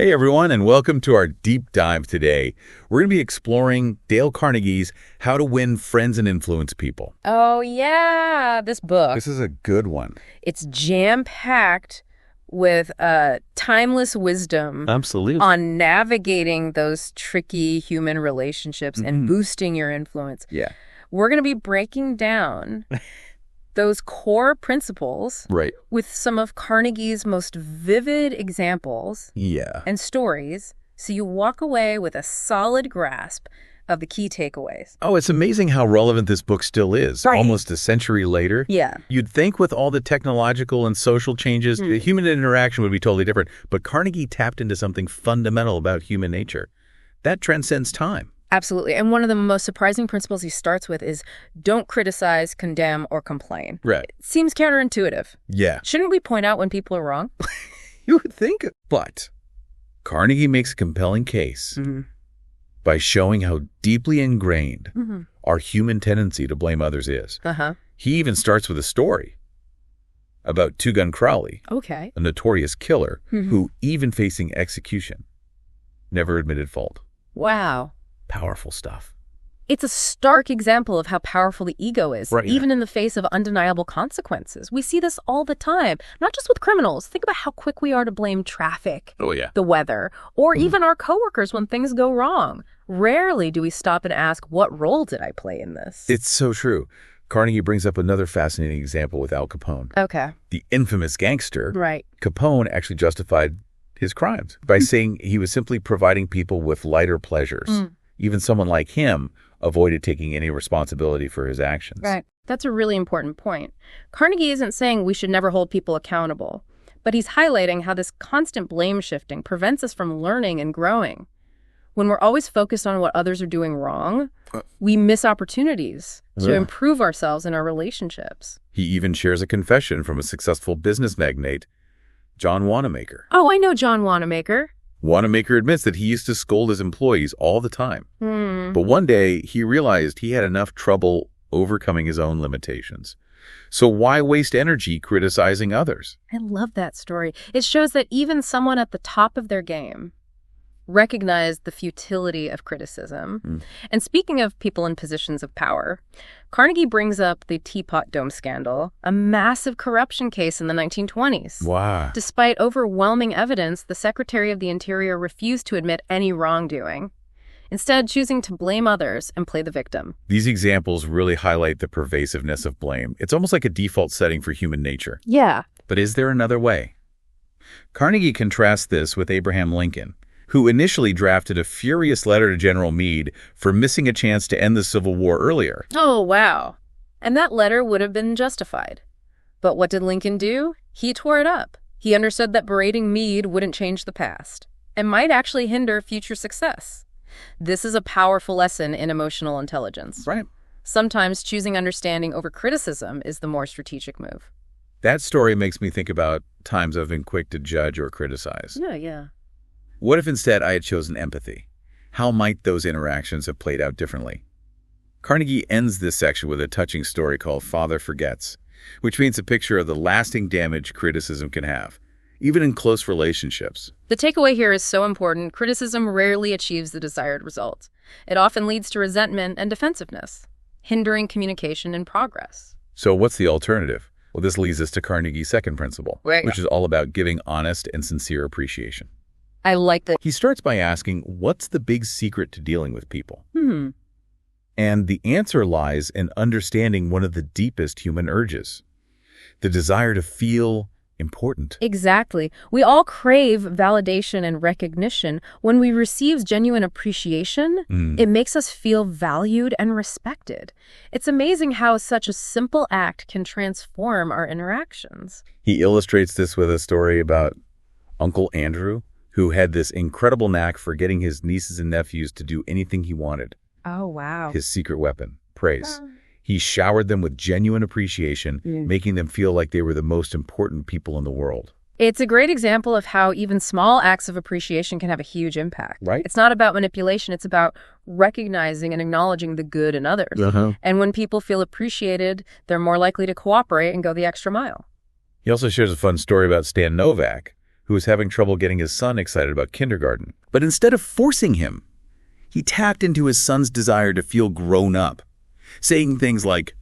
Hey everyone, and welcome to our deep dive today. We're going to be exploring Dale Carnegie's How to Win Friends and Influence People. Oh, yeah, this book. This is a good one. It's jam-packed with timeless wisdom Absolutely. on navigating those tricky human relationships and boosting your influence. Yeah. We're going to be breaking down those core principles Right. with some of Carnegie's most vivid examples Yeah. and stories, so you walk away with a solid grasp of the key takeaways. Oh, it's amazing how relevant this book still is, Right. almost a century later. Yeah. You'd think with all the technological and social changes, the human interaction would be totally different. But Carnegie tapped into something fundamental about human nature. That transcends time. Absolutely. And one of the most surprising principles he starts with is don't criticize, condemn, or complain. Right. It seems counterintuitive. Yeah. Shouldn't we point out when people are wrong? You would think. But Carnegie makes a compelling case by showing how deeply ingrained our human tendency to blame others is. He even starts with a story about Two Gun Crowley, Okay. a notorious killer who, even facing execution, never admitted fault. Wow. Powerful stuff. It's a stark example of how powerful the ego is, Right. even in the face of undeniable consequences. We see this all the time, not just with criminals. Think about how quick we are to blame traffic, Oh, yeah. the weather, or even our coworkers when things go wrong. Rarely do we stop and ask, what role did I play in this? It's so true. Carnegie brings up another fascinating example with Al Capone. Okay. The infamous gangster, Right. Capone actually justified his crimes by saying he was simply providing people with lighter pleasures. Even someone like him avoided taking any responsibility for his actions. Right. That's a really important point. Carnegie isn't saying we should never hold people accountable, but he's highlighting how this constant blame shifting prevents us from learning and growing. When we're always focused on what others are doing wrong, we miss opportunities to improve ourselves and our relationships. He even shares a confession from a successful business magnate, John Wanamaker. Oh, I know John Wanamaker. Wanamaker admits that he used to scold his employees all the time. But one day, he realized he had enough trouble overcoming his own limitations. So why waste energy criticizing others? I love that story. It shows that even someone at the top of their game recognized the futility of criticism. And speaking of people in positions of power, Carnegie brings up the Teapot Dome scandal, a massive corruption case in the 1920s. Wow. Despite overwhelming evidence, the Secretary of the Interior refused to admit any wrongdoing, instead choosing to blame others and play the victim. These examples really highlight the pervasiveness of blame. It's almost like a default setting for human nature. Yeah. But is there another way? Carnegie contrasts this with Abraham Lincoln, who initially drafted a furious letter to General Meade for missing a chance to end the Civil War earlier. Oh, wow. And that letter would have been justified. But what did Lincoln do? He tore it up. He understood that berating Meade wouldn't change the past and might actually hinder future success. This is a powerful lesson in emotional intelligence. Right. Sometimes choosing understanding over criticism is the more strategic move. That story makes me think about times I've been quick to judge or criticize. Yeah. What if instead I had chosen empathy? How might those interactions have played out differently? Carnegie ends this section with a touching story called Father Forgets, which paints a picture of the lasting damage criticism can have, even in close relationships. The takeaway here is so important. Criticism rarely achieves the desired result. It often leads to resentment and defensiveness, hindering communication and progress. So what's the alternative? Well, this leads us to Carnegie's second principle, which is all about giving honest and sincere appreciation. I like that. He starts by asking, what's the big secret to dealing with people? And the answer lies in understanding one of the deepest human urges, the desire to feel important. Exactly. We all crave validation and recognition. When we receive genuine appreciation, it makes us feel valued and respected. It's amazing how such a simple act can transform our interactions. He illustrates this with a story about Uncle Andrew, who had this incredible knack for getting his nieces and nephews to do anything he wanted. Oh, wow. His secret weapon, praise. He showered them with genuine appreciation, making them feel like they were the most important people in the world. It's a great example of how even small acts of appreciation can have a huge impact. Right. It's not about manipulation. It's about recognizing and acknowledging the good in others. And when people feel appreciated, they're more likely to cooperate and go the extra mile. He also shares a fun story about Stan Novak, who was having trouble getting his son excited about kindergarten. But instead of forcing him, he tapped into his son's desire to feel grown up, saying things like,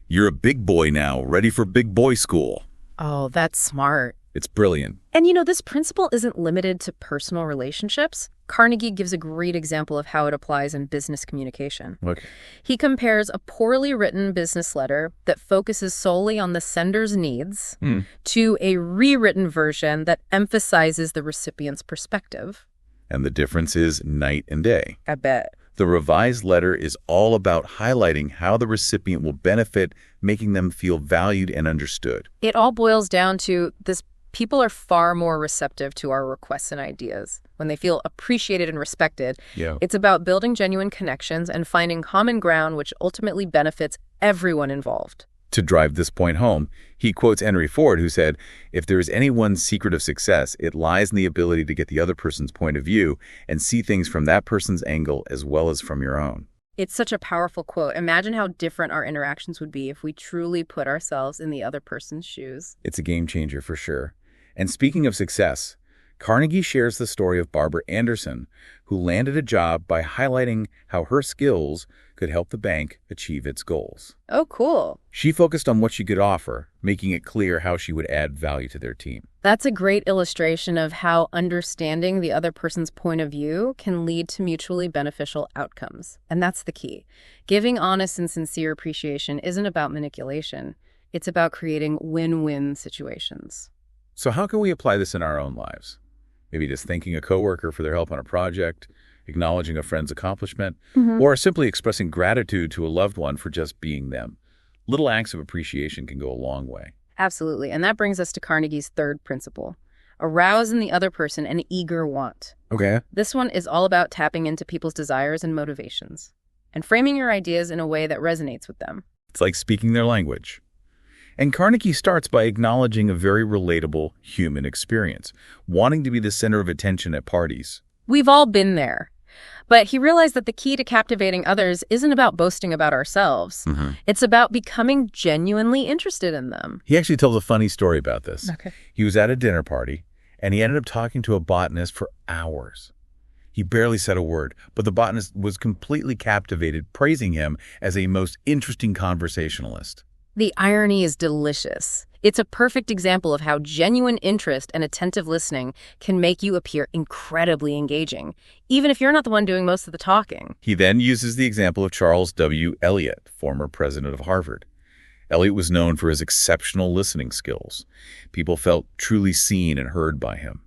"You're a big boy now, ready for big boy school." Oh, that's smart. It's brilliant. And this principle isn't limited to personal relationships. Carnegie gives a great example of how it applies in business communication. Look, He compares a poorly written business letter that focuses solely on the sender's needs to a rewritten version that emphasizes the recipient's perspective. and the difference is night and day. I bet. The revised letter is all about highlighting how the recipient will benefit, making them feel valued and understood. It all boils down to this: people are far more receptive to our requests and ideas when they feel appreciated and respected. Yeah. It's about building genuine connections and finding common ground, which ultimately benefits everyone involved. To drive this point home, he quotes Henry Ford, who said, "If there is any one secret of success, it lies in the ability to get the other person's point of view and see things from that person's angle as well as from your own." It's such a powerful quote. Imagine how different our interactions would be if we truly put ourselves in the other person's shoes. It's a game changer for sure. And speaking of success, Carnegie shares the story of Barbara Anderson, who landed a job by highlighting how her skills could help the bank achieve its goals. Oh, cool. She focused on what she could offer, making it clear how she would add value to their team. That's a great illustration of how understanding the other person's point of view can lead to mutually beneficial outcomes. And that's the key. Giving honest and sincere appreciation isn't about manipulation. It's about creating win-win situations. So how can we apply this in our own lives? Maybe just thanking a coworker for their help on a project, acknowledging a friend's accomplishment, or simply expressing gratitude to a loved one for just being them. Little acts of appreciation can go a long way. Absolutely. And that brings us to Carnegie's third principle: arouse in the other person an eager want. Okay. This one is all about tapping into people's desires and motivations and framing your ideas in a way that resonates with them. It's like speaking their language. And Carnegie starts by acknowledging a very relatable human experience, wanting to be the center of attention at parties. We've all been there. But he realized that the key to captivating others isn't about boasting about ourselves. It's about becoming genuinely interested in them. He actually tells a funny story about this. Okay. He was at a dinner party, and he ended up talking to a botanist for hours. He barely said a word, but the botanist was completely captivated, praising him as a most interesting conversationalist. The irony is delicious. It's a perfect example of how genuine interest and attentive listening can make you appear incredibly engaging, even if you're not the one doing most of the talking. He then uses the example of Charles W. Eliot, former president of Harvard. Eliot was known for his exceptional listening skills. People felt truly seen and heard by him,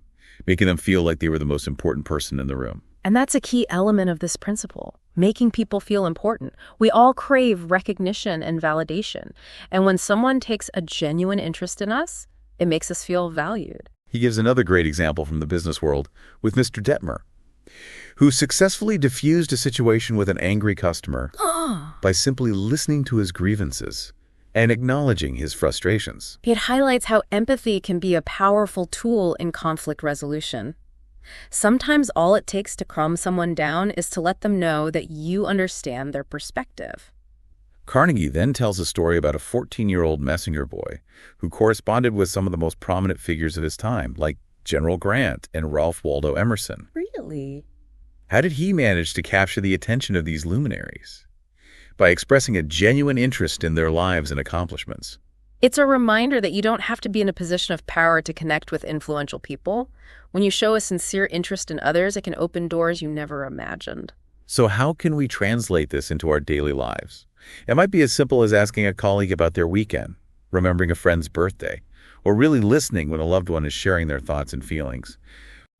making them feel like they were the most important person in the room. And that's a key element of this principle: making people feel important. We all crave recognition and validation. And when someone takes a genuine interest in us, it makes us feel valued. He gives another great example from the business world with Mr. Detmer, who successfully diffused a situation with an angry customer by simply listening to his grievances and acknowledging his frustrations. It highlights how empathy can be a powerful tool in conflict resolution. Sometimes all it takes to calm someone down is to let them know that you understand their perspective. Carnegie then tells a story about a 14-year-old messenger boy who corresponded with some of the most prominent figures of his time, like General Grant and Ralph Waldo Emerson. Really? How did he manage to capture the attention of these luminaries? By expressing a genuine interest in their lives and accomplishments. It's a reminder that you don't have to be in a position of power to connect with influential people. When you show a sincere interest in others, it can open doors you never imagined. So how can we translate this into our daily lives? It might be as simple as asking a colleague about their weekend, remembering a friend's birthday, or really listening when a loved one is sharing their thoughts and feelings.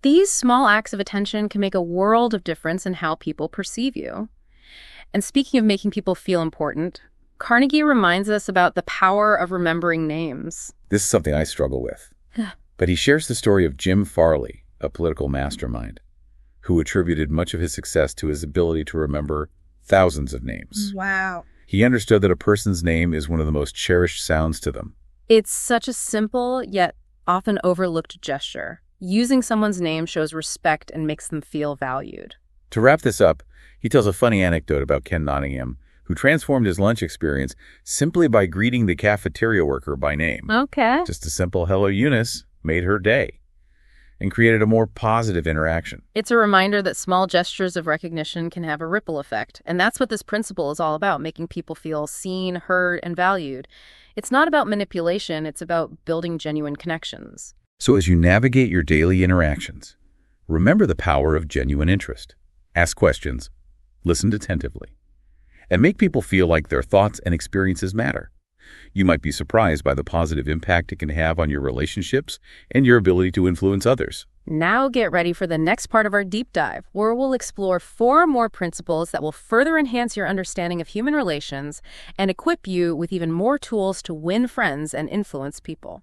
These small acts of attention can make a world of difference in how people perceive you. And speaking of making people feel important, Carnegie reminds us about the power of remembering names. This is something I struggle with. But he shares the story of Jim Farley, a political mastermind, who attributed much of his success to his ability to remember thousands of names. Wow. He understood that a person's name is one of the most cherished sounds to them. It's such a simple yet often overlooked gesture. Using someone's name shows respect and makes them feel valued. To wrap this up, he tells a funny anecdote about Ken Nottingham, who transformed his lunch experience simply by greeting the cafeteria worker by name. Okay. Just a simple "Hello, Eunice" made her day. and created a more positive interaction. It's a reminder that small gestures of recognition can have a ripple effect, and that's what this principle is all about, making people feel seen, heard, and valued. It's not about manipulation, it's about building genuine connections. So as you navigate your daily interactions, remember the power of genuine interest. Ask questions, listen attentively, and make people feel like their thoughts and experiences matter. You might be surprised by the positive impact it can have on your relationships and your ability to influence others. Now get ready for the next part of our deep dive, where we'll explore 4 more principles that will further enhance your understanding of human relations and equip you with even more tools to win friends and influence people.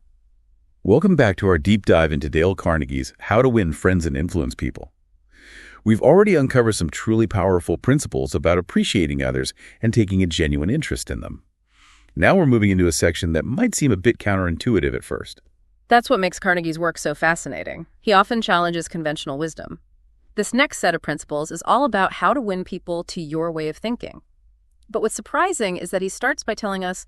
Welcome back to our deep dive into Dale Carnegie's How to Win Friends and Influence People. We've already uncovered some truly powerful principles about appreciating others and taking a genuine interest in them. Now we're moving into a section that might seem a bit counterintuitive at first. That's what makes Carnegie's work so fascinating. He often challenges conventional wisdom. This next set of principles is all about how to win people to your way of thinking. But what's surprising is that he starts by telling us,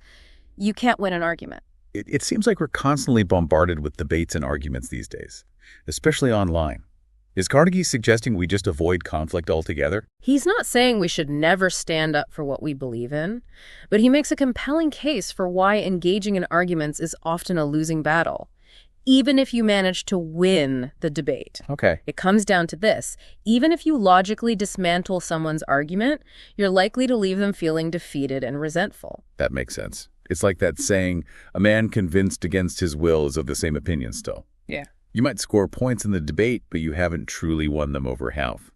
you can't win an argument. It seems like we're constantly bombarded with debates and arguments these days, especially online. Is Carnegie suggesting we just avoid conflict altogether? He's not saying we should never stand up for what we believe in, but he makes a compelling case for why engaging in arguments is often a losing battle, even if you manage to win the debate. Okay. It comes down to this. Even if you logically dismantle someone's argument, you're likely to leave them feeling defeated and resentful. That makes sense. It's like that saying, a man convinced against his will is of the same opinion still. Yeah. You might score points in the debate, but you haven't truly won them over half.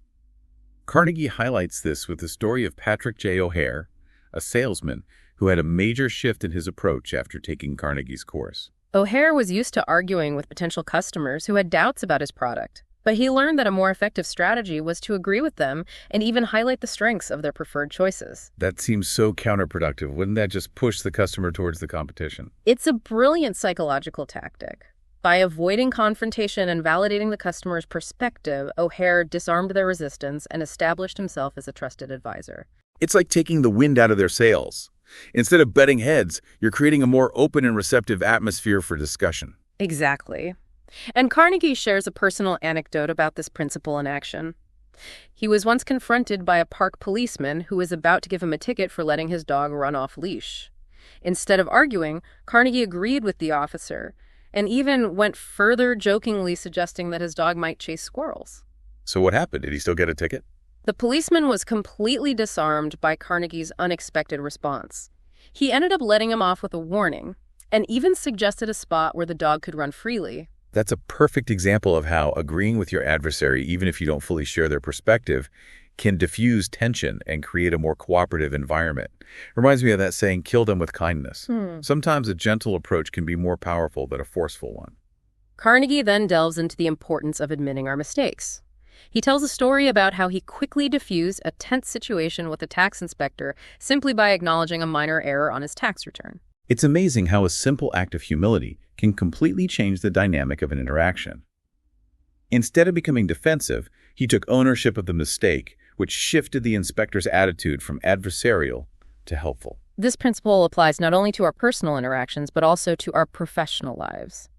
Carnegie highlights this with the story of Patrick J. O'Hare, a salesman who had a major shift in his approach after taking Carnegie's course. O'Hare was used to arguing with potential customers who had doubts about his product, but he learned that a more effective strategy was to agree with them and even highlight the strengths of their preferred choices. That seems so counterproductive. Wouldn't that just push the customer towards the competition? It's a brilliant psychological tactic. By avoiding confrontation and validating the customer's perspective, O'Hare disarmed their resistance and established himself as a trusted advisor. It's like taking the wind out of their sails. Instead of butting heads, you're creating a more open and receptive atmosphere for discussion. Exactly. And Carnegie shares a personal anecdote about this principle in action. He was once confronted by a park policeman who was about to give him a ticket for letting his dog run off leash. Instead of arguing, Carnegie agreed with the officer and even went further, jokingly suggesting that his dog might chase squirrels. So what happened? Did he still get a ticket? The policeman was completely disarmed by Carnegie's unexpected response. He ended up letting him off with a warning, and even suggested a spot where the dog could run freely. That's a perfect example of how agreeing with your adversary, even if you don't fully share their perspective, can diffuse tension and create a more cooperative environment. Reminds me of that saying, kill them with kindness. Sometimes a gentle approach can be more powerful than a forceful one. Carnegie then delves into the importance of admitting our mistakes. He tells a story about how he quickly diffused a tense situation with a tax inspector simply by acknowledging a minor error on his tax return. It's amazing how a simple act of humility can completely change the dynamic of an interaction. Instead of becoming defensive, he took ownership of the mistake, which shifted the inspector's attitude from adversarial to helpful. This principle applies not only to our personal interactions, but also to our professional lives.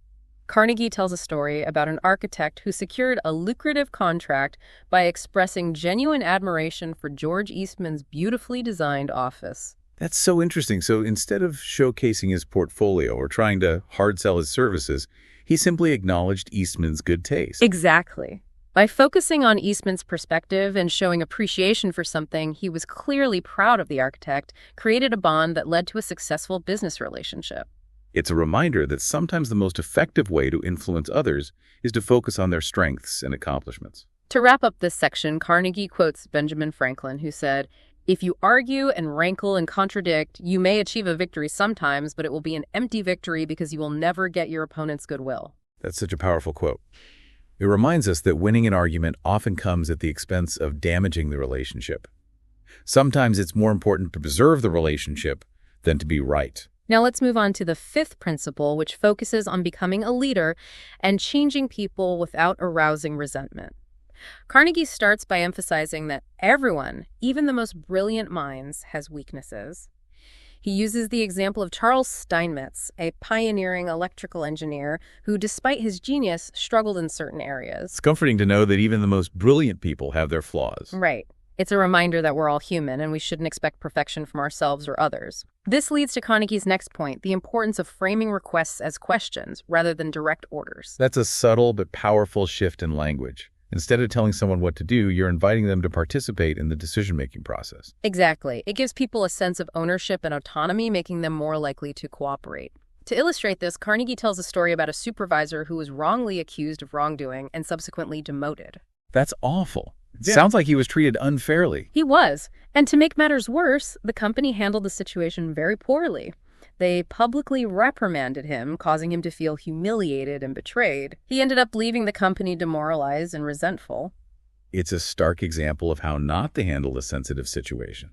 Carnegie tells a story about an architect who secured a lucrative contract by expressing genuine admiration for George Eastman's beautifully designed office. That's so interesting. So instead of showcasing his portfolio or trying to hard sell his services, he simply acknowledged Eastman's good taste. Exactly. By focusing on Eastman's perspective and showing appreciation for something he was clearly proud of, the architect created a bond that led to a successful business relationship. It's a reminder that sometimes the most effective way to influence others is to focus on their strengths and accomplishments. To wrap up this section, Carnegie quotes Benjamin Franklin, who said, "If you argue and rankle and contradict, you may achieve a victory sometimes, but it will be an empty victory because you will never get your opponent's goodwill." That's such a powerful quote. It reminds us that winning an argument often comes at the expense of damaging the relationship. Sometimes it's more important to preserve the relationship than to be right. Now let's move on to the 5th principle, which focuses on becoming a leader and changing people without arousing resentment. Carnegie starts by emphasizing that everyone, even the most brilliant minds, has weaknesses. He uses the example of Charles Steinmetz, a pioneering electrical engineer who, despite his genius, struggled in certain areas. It's comforting to know that even the most brilliant people have their flaws. Right. It's a reminder that we're all human and we shouldn't expect perfection from ourselves or others. This leads to Carnegie's next point, the importance of framing requests as questions rather than direct orders. That's a subtle but powerful shift in language. Instead of telling someone what to do, you're inviting them to participate in the decision-making process. Exactly. It gives people a sense of ownership and autonomy, making them more likely to cooperate. To illustrate this, Carnegie tells a story about a supervisor who was wrongly accused of wrongdoing and subsequently demoted. That's awful. It Yeah. sounds like he was treated unfairly. He was. And to make matters worse, the company handled the situation very poorly. They publicly reprimanded him, causing him to feel humiliated and betrayed. He ended up leaving the company demoralized and resentful. It's a stark example of how not to handle a sensitive situation.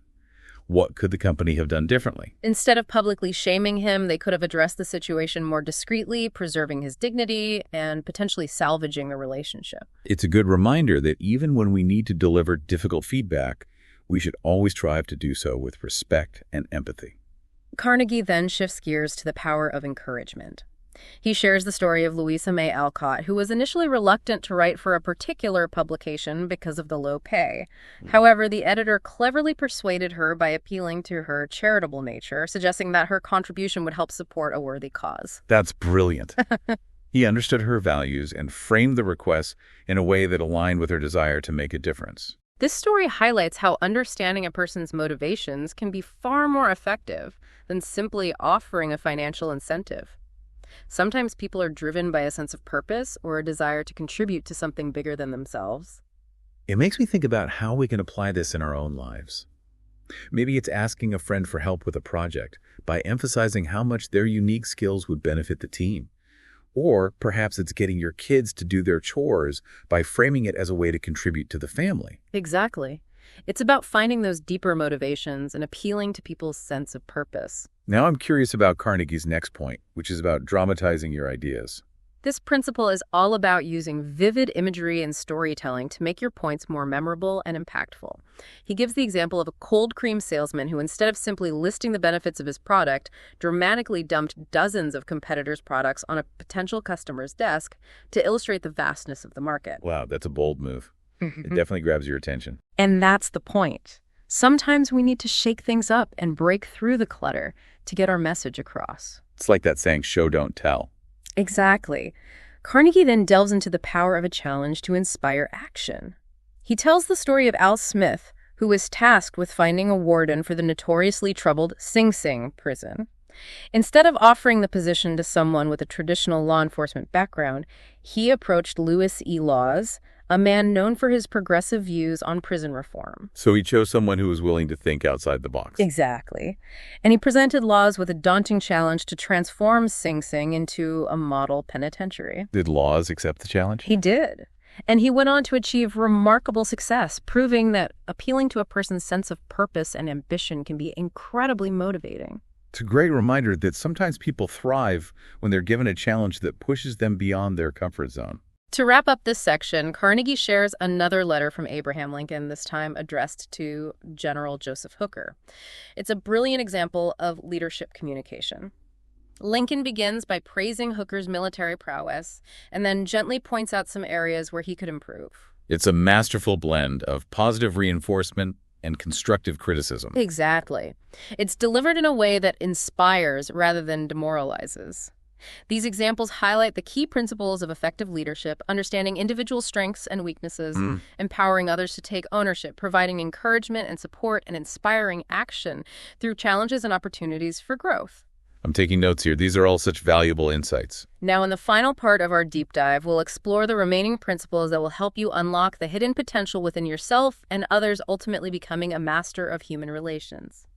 What could the company have done differently? Instead of publicly shaming him, they could have addressed the situation more discreetly, preserving his dignity and potentially salvaging the relationship. It's a good reminder that even when we need to deliver difficult feedback, we should always strive to do so with respect and empathy. Carnegie then shifts gears to the power of encouragement. He shares the story of Louisa May Alcott, who was initially reluctant to write for a particular publication because of the low pay. However, the editor cleverly persuaded her by appealing to her charitable nature, suggesting that her contribution would help support a worthy cause. That's brilliant. He understood her values and framed the request in a way that aligned with her desire to make a difference. This story highlights how understanding a person's motivations can be far more effective than simply offering a financial incentive. Sometimes people are driven by a sense of purpose or a desire to contribute to something bigger than themselves. It makes me think about how we can apply this in our own lives. Maybe it's asking a friend for help with a project by emphasizing how much their unique skills would benefit the team. Or perhaps it's getting your kids to do their chores by framing it as a way to contribute to the family. Exactly. It's about finding those deeper motivations and appealing to people's sense of purpose. Now I'm curious about Carnegie's next point, which is about dramatizing your ideas. This principle is all about using vivid imagery and storytelling to make your points more memorable and impactful. He gives the example of a cold cream salesman who, instead of simply listing the benefits of his product, dramatically dumped dozens of competitors' products on a potential customer's desk to illustrate the vastness of the market. Wow, that's a bold move. It definitely grabs your attention. And that's the point. Sometimes we need to shake things up and break through the clutter to get our message across. It's like that saying, show, don't tell. Exactly. Carnegie then delves into the power of a challenge to inspire action. He tells the story of Al Smith, who was tasked with finding a warden for the notoriously troubled Sing Sing prison. Instead of offering the position to someone with a traditional law enforcement background, he approached Louis E. Laws, a man known for his progressive views on prison reform. So he chose someone who was willing to think outside the box. Exactly. And he presented Laws with a daunting challenge to transform Sing Sing into a model penitentiary. Did Laws accept the challenge? He did. And he went on to achieve remarkable success, proving that appealing to a person's sense of purpose and ambition can be incredibly motivating. It's a great reminder that sometimes people thrive when they're given a challenge that pushes them beyond their comfort zone. To wrap up this section, Carnegie shares another letter from Abraham Lincoln, this time addressed to General Joseph Hooker. It's a brilliant example of leadership communication. Lincoln begins by praising Hooker's military prowess and then gently points out some areas where he could improve. It's a masterful blend of positive reinforcement and constructive criticism. Exactly. It's delivered in a way that inspires rather than demoralizes. These examples highlight the key principles of effective leadership, understanding individual strengths and weaknesses, empowering others to take ownership, providing encouragement and support, and inspiring action through challenges and opportunities for growth. I'm taking notes here. These are all such valuable insights. Now, in the final part of our deep dive, we'll explore the remaining principles that will help you unlock the hidden potential within yourself and others, ultimately becoming a master of human relations.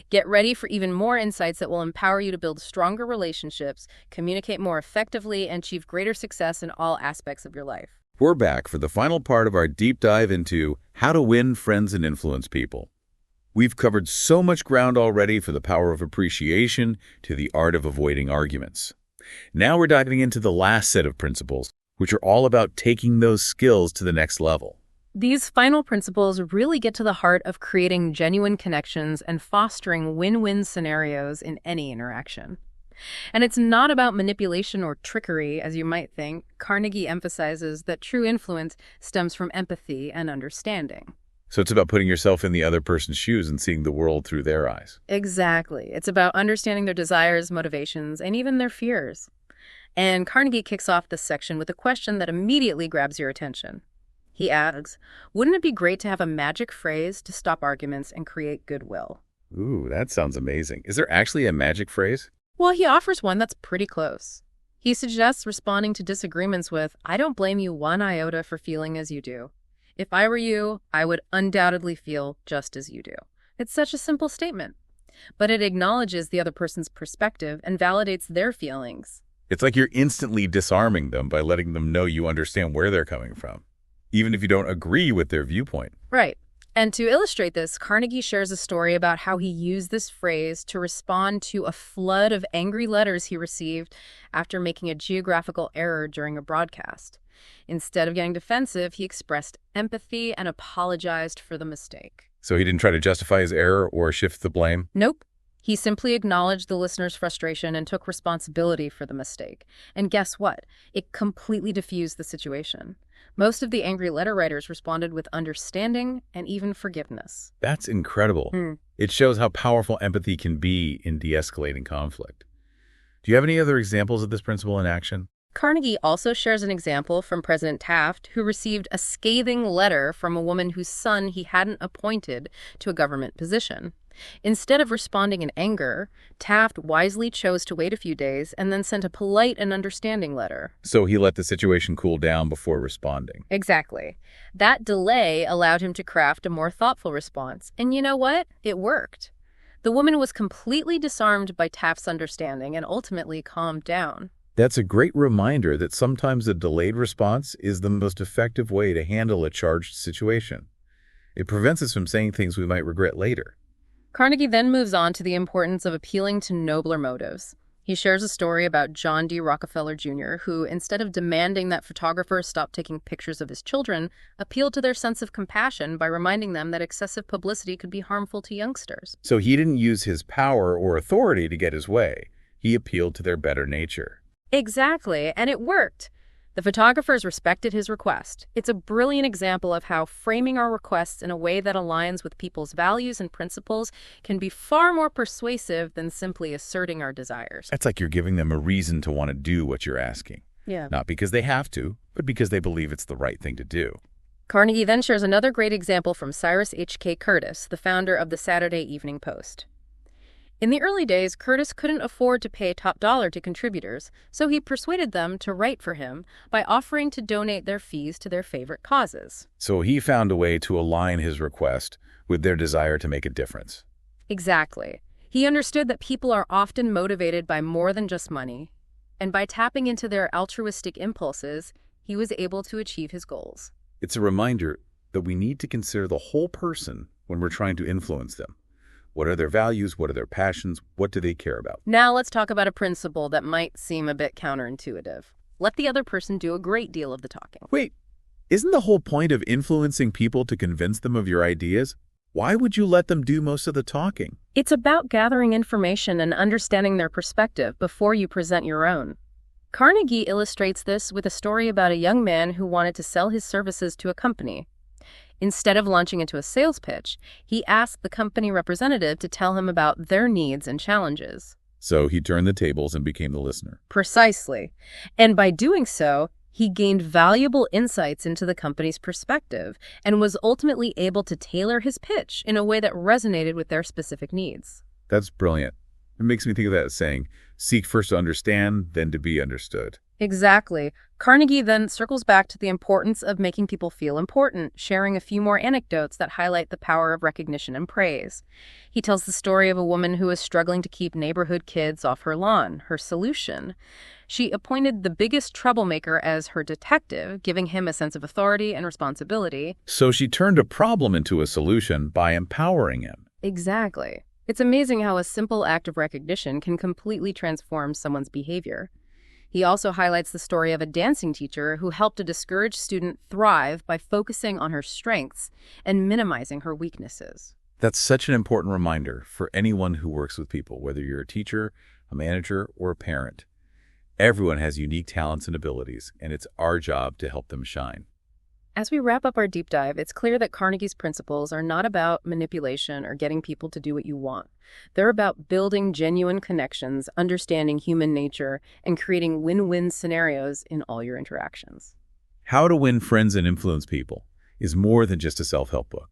Get ready for even more insights that will empower you to build stronger relationships, communicate more effectively, and achieve greater success in all aspects of your life. We're back for the final part of our deep dive into how to win friends and influence people. We've covered so much ground already, from the power of appreciation to the art of avoiding arguments. Now we're diving into the last set of principles, which are all about taking those skills to the next level. These final principles really get to the heart of creating genuine connections and fostering win-win scenarios in any interaction. And it's not about manipulation or trickery, as you might think. Carnegie emphasizes that true influence stems from empathy and understanding. So it's about putting yourself in the other person's shoes and seeing the world through their eyes. Exactly. It's about understanding their desires, motivations, and even their fears. And Carnegie kicks off this section with a question that immediately grabs your attention. He asks, wouldn't it be great to have a magic phrase to stop arguments and create goodwill? Ooh, that sounds amazing. Is there actually a magic phrase? Well, he offers one that's pretty close. He suggests responding to disagreements with, I don't blame you one iota for feeling as you do. If I were you, I would undoubtedly feel just as you do. It's such a simple statement, but it acknowledges the other person's perspective and validates their feelings. It's like you're instantly disarming them by letting them know you understand where they're coming from, even if you don't agree with their viewpoint. Right. And to illustrate this, Carnegie shares a story about how he used this phrase to respond to a flood of angry letters he received after making a geographical error during a broadcast. Instead of getting defensive, he expressed empathy and apologized for the mistake. So he didn't try to justify his error or shift the blame? Nope. He simply acknowledged the listener's frustration and took responsibility for the mistake. And guess what? It completely diffused the situation. Most of the angry letter writers responded with understanding and even forgiveness. That's incredible. It shows how powerful empathy can be in de-escalating conflict. Do you have any other examples of this principle in action? Carnegie also shares an example from President Taft, who received a scathing letter from a woman whose son he hadn't appointed to a government position. Instead of responding in anger, Taft wisely chose to wait a few days and then sent a polite and understanding letter. So he let the situation cool down before responding. Exactly. That delay allowed him to craft a more thoughtful response. And you know what? It worked. The woman was completely disarmed by Taft's understanding and ultimately calmed down. That's a great reminder that sometimes a delayed response is the most effective way to handle a charged situation. It prevents us from saying things we might regret later. Carnegie then moves on to the importance of appealing to nobler motives. He shares a story about John D. Rockefeller Jr., who, instead of demanding that photographers stop taking pictures of his children, appealed to their sense of compassion by reminding them that excessive publicity could be harmful to youngsters. So he didn't use his power or authority to get his way. He appealed to their better nature. Exactly, and it worked. The photographers respected his request. It's a brilliant example of how framing our requests in a way that aligns with people's values and principles can be far more persuasive than simply asserting our desires. That's like you're giving them a reason to want to do what you're asking. Yeah. Not because they have to, but because they believe it's the right thing to do. Carnegie then shares another great example from Cyrus H.K. Curtis, the founder of the Saturday Evening Post. In the early days, Curtis couldn't afford to pay top dollar to contributors, so he persuaded them to write for him by offering to donate their fees to their favorite causes. So he found a way to align his request with their desire to make a difference. Exactly. He understood that people are often motivated by more than just money, and by tapping into their altruistic impulses, he was able to achieve his goals. It's a reminder that we need to consider the whole person when we're trying to influence them. What are their values? What are their passions? What do they care about? Now let's talk about a principle that might seem a bit counterintuitive. Let the other person do a great deal of the talking. Wait, isn't the whole point of influencing people to convince them of your ideas? Why would you let them do most of the talking? It's about gathering information and understanding their perspective before you present your own. Carnegie illustrates this with a story about a young man who wanted to sell his services to a company. Instead of launching into a sales pitch, he asked the company representative to tell him about their needs and challenges. So he turned the tables and became the listener. Precisely. And by doing so, he gained valuable insights into the company's perspective and was ultimately able to tailor his pitch in a way that resonated with their specific needs. That's brilliant. It makes me think of that saying, seek first to understand, then to be understood. Exactly. Carnegie then circles back to the importance of making people feel important, sharing a few more anecdotes that highlight the power of recognition and praise. He tells the story of a woman who was struggling to keep neighborhood kids off her lawn. Her solution: she appointed the biggest troublemaker as her detective, giving him a sense of authority and responsibility. So she turned a problem into a solution by empowering him. Exactly. It's amazing how a simple act of recognition can completely transform someone's behavior. He also highlights the story of a dancing teacher who helped a discouraged student thrive by focusing on her strengths and minimizing her weaknesses. That's such an important reminder for anyone who works with people, whether you're a teacher, a manager, or a parent. Everyone has unique talents and abilities, and it's our job to help them shine. As we wrap up our deep dive, it's clear that Carnegie's principles are not about manipulation or getting people to do what you want. They're about building genuine connections, understanding human nature, and creating win-win scenarios in all your interactions. How to Win Friends and Influence People is more than just a self-help book.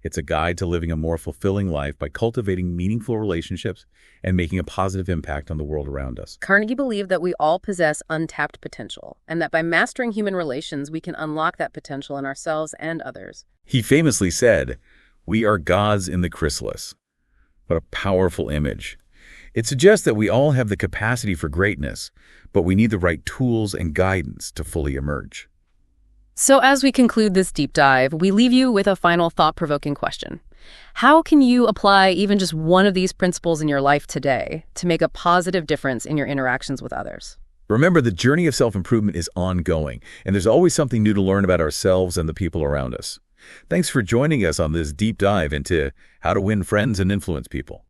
It's a guide to living a more fulfilling life by cultivating meaningful relationships and making a positive impact on the world around us. Carnegie believed that we all possess untapped potential, and that by mastering human relations, we can unlock that potential in ourselves and others. He famously said, "We are gods in the chrysalis." What a powerful image. It suggests that we all have the capacity for greatness, but we need the right tools and guidance to fully emerge. So as we conclude this deep dive, we leave you with a final thought-provoking question. How can you apply even just one of these principles in your life today to make a positive difference in your interactions with others? Remember, the journey of self-improvement is ongoing, and there's always something new to learn about ourselves and the people around us. Thanks for joining us on this deep dive into how to win friends and influence people.